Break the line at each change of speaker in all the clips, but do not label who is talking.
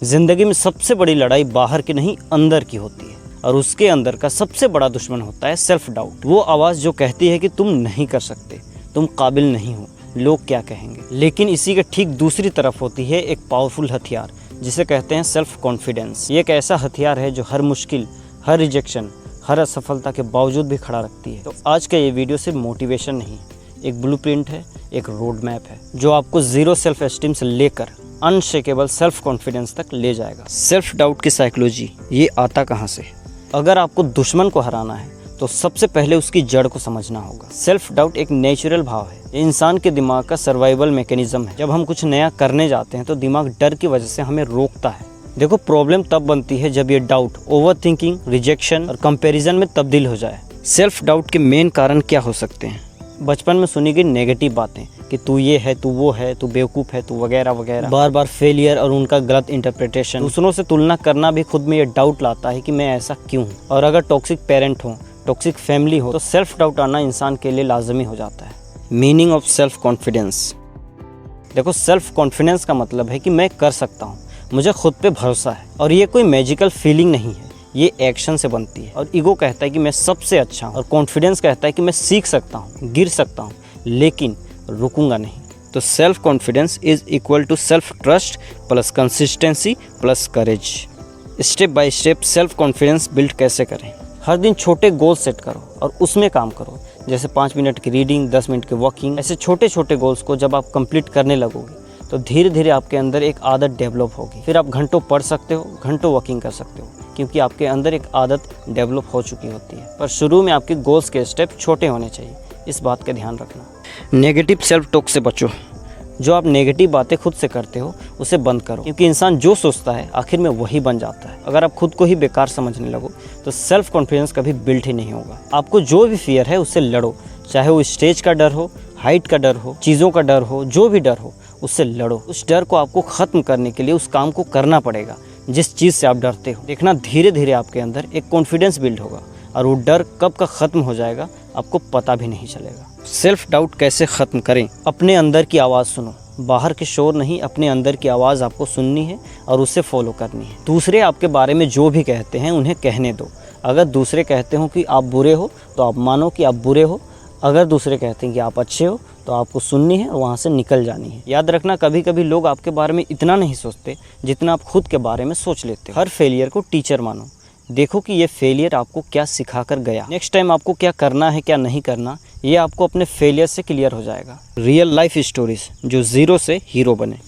जिंदगी में सबसे बड़ी लड़ाई बाहर की नहीं अंदर की होती है, और उसके अंदर का सबसे बड़ा दुश्मन होता है सेल्फ डाउट। वो आवाज़ जो कहती है कि तुम नहीं कर सकते, तुम काबिल नहीं हो, लोग क्या कहेंगे। लेकिन इसी के ठीक दूसरी तरफ होती है एक पावरफुल हथियार जिसे कहते हैं सेल्फ कॉन्फिडेंस। ये एक ऐसा हथियार है जो हर मुश्किल, हर रिजेक्शन, हर असफलता के बावजूद भी खड़ा रखती है। तो आज का ये वीडियो सिर्फ मोटिवेशन नहीं, एक ब्लूप्रिंट है, एक रोड मैप है जो आपको जीरो सेल्फ एस्टीम से लेकर अनशेकेबल सेल्फ कॉन्फिडेंस तक ले जाएगा। सेल्फ डाउट की साइकोलॉजी, ये आता कहाँ से? अगर आपको दुश्मन को हराना है तो सबसे पहले उसकी जड़ को समझना होगा। सेल्फ डाउट एक नेचुरल भाव है, ये इंसान के दिमाग का सर्वाइवल मैकेनिज्म है। जब हम कुछ नया करने जाते हैं तो दिमाग डर की वजह से हमें रोकता है। देखो, प्रॉब्लम तब बनती है जब ये डाउट ओवर थिंकिंग, रिजेक्शन और कंपैरिजन में तब्दील हो जाए। सेल्फ डाउट के मेन कारण क्या हो सकते हैं? बचपन में सुनी गई नेगेटिव बातें कि तू ये है, तू वो है, तू बेवकूफ़ है, तू वगैरह वगैरह। बार बार फेलियर और उनका गलत इंटरप्रिटेशन। दूसरों से तुलना करना भी खुद में ये डाउट लाता है कि मैं ऐसा क्यों हूँ। और अगर टॉक्सिक पेरेंट हो, टॉक्सिक फैमिली हो, तो सेल्फ डाउट आना इंसान के लिए लाजमी हो जाता है। Meaning of self confidence. देखो, सेल्फ कॉन्फिडेंस का मतलब है कि मैं कर सकता हूँ, मुझे खुद पे भरोसा है। और ये कोई मैजिकल फीलिंग नहीं है, ये एक्शन से बनती है। और ईगो कहता है कि मैं सबसे अच्छा हूँ, और कॉन्फिडेंस कहता है कि मैं सीख सकता हूँ, गिर सकता हूँ, लेकिन रुकूंगा नहीं। तो self confidence is equal to self trust plus consistency plus courage. Step by step self confidence build कैसे करें? हर दिन छोटे गोल सेट करो और उसमें काम करो। जैसे 5 मिनट की रीडिंग, 10 मिनट की वॉकिंग। ऐसे छोटे छोटे गोल्स को जब आप कंप्लीट करने लगोगे तो धीरे धीरे आपके अंदर एक आदत डेवलप होगी। फिर आप घंटों पढ़ सकते हो, घंटों वॉकिंग कर सकते हो, क्योंकि आपके अंदर एक आदत डेवलप हो चुकी होती है। पर शुरू में आपके गोल्स के स्टेप छोटे होने चाहिए, इस बात का ध्यान रखना। नेगेटिव सेल्फ टॉक से बचो। जो आप नेगेटिव बातें खुद से करते हो उसे बंद करो, क्योंकि इंसान जो सोचता है आखिर में वही बन जाता है। अगर आप खुद को ही बेकार समझने लगो तो सेल्फ कॉन्फिडेंस कभी बिल्ड ही नहीं होगा। आपको जो भी फियर है उससे लड़ो, चाहे वो स्टेज का डर हो, हाइट का डर हो, चीज़ों का डर हो, जो भी डर हो उससे लड़ो। उस डर को आपको ख़त्म करने के लिए उस काम को करना पड़ेगा जिस चीज़ से आप डरते हो। देखना, धीरे धीरे आपके अंदर एक कॉन्फिडेंस बिल्ड होगा और वो डर कब का ख़त्म हो जाएगा आपको पता भी नहीं चलेगा। सेल्फ डाउट कैसे ख़त्म करें? अपने अंदर की आवाज़ सुनो, बाहर के शोर नहीं, अपने अंदर की आवाज़ आपको सुननी है और उसे फॉलो करनी है। दूसरे आपके बारे में जो भी कहते हैं उन्हें कहने दो। अगर दूसरे कहते हो कि आप बुरे हो तो आप मानो कि आप बुरे हो। अगर दूसरे कहते हैं कि आप अच्छे हो तो आपको सुननी है और वहाँ से निकल जानी है। याद रखना, कभी कभी लोग आपके बारे में इतना नहीं सोचते जितना आप खुद के बारे में सोच लेते हो। हर फेलियर को टीचर मानो, देखो कि ये फेलियर आपको क्या सिखा कर गया। नेक्स्ट टाइम आपको क्या करना है, क्या नहीं करना, ये आपको अपने फेलियर से क्लियर हो जाएगा। रियल लाइफ स्टोरीज जो जीरो से हीरो बने।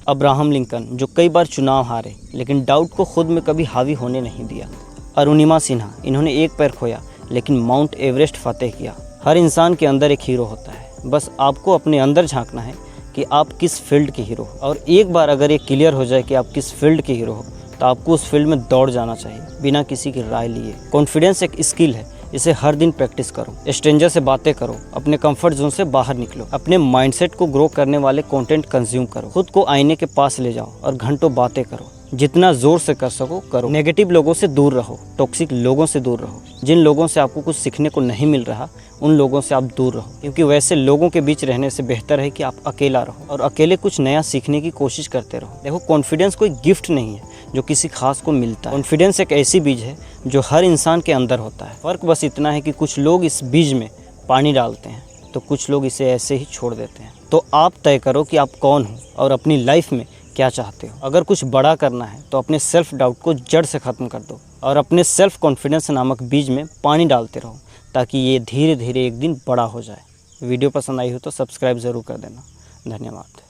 अब्राहम लिंकन जो कई बार चुनाव हारे लेकिन डाउट को खुद में कभी हावी होने नहीं दिया। अरुणिमा सिन्हा, इन्होंने एक पैर खोया लेकिन माउंट एवरेस्ट फतेह किया। हर इंसान के अंदर एक हीरो होता है, बस आपको अपने अंदर झांकना है कि आप किस फील्ड के हीरो हो। और एक बार अगर ये क्लियर हो जाए कि आप किस फील्ड के हीरो हो तो आपको उस फील्ड में दौड़ जाना चाहिए बिना किसी की राय लिए। कॉन्फिडेंस एक स्किल है, इसे हर दिन प्रैक्टिस करो। स्ट्रेंजर से बातें करो, अपने कंफर्ट जोन से बाहर निकलो, अपने माइंडसेट को ग्रो करने वाले कंटेंट कंज्यूम करो। खुद को आईने के पास ले जाओ और घंटों बातें करो, जितना जोर से कर सको करो। नेगेटिव लोगों से दूर रहो, टॉक्सिक लोगों से दूर रहो। जिन लोगों से आपको कुछ सीखने को नहीं मिल रहा उन लोगों से आप दूर रहो, क्योंकि वैसे लोगों के बीच रहने से बेहतर है कि आप अकेला रहो और अकेले कुछ नया सीखने की कोशिश करते रहो। देखो, कॉन्फिडेंस कोई गिफ्ट नहीं है जो किसी खास को मिलता है। कॉन्फिडेंस एक ऐसी बीज है जो हर इंसान के अंदर होता है। फ़र्क बस इतना है कि कुछ लोग इस बीज में पानी डालते हैं तो कुछ लोग इसे ऐसे ही छोड़ देते हैं। तो आप तय करो कि आप कौन हो और अपनी लाइफ में क्या चाहते हो। अगर कुछ बड़ा करना है तो अपने सेल्फ डाउट को जड़ से ख़त्म कर दो और अपने सेल्फ कॉन्फिडेंस नामक बीज में पानी डालते रहो, ताकि ये धीरे धीरे एक दिन बड़ा हो जाए। वीडियो पसंद आई हो तो सब्सक्राइब ज़रूर कर देना। धन्यवाद।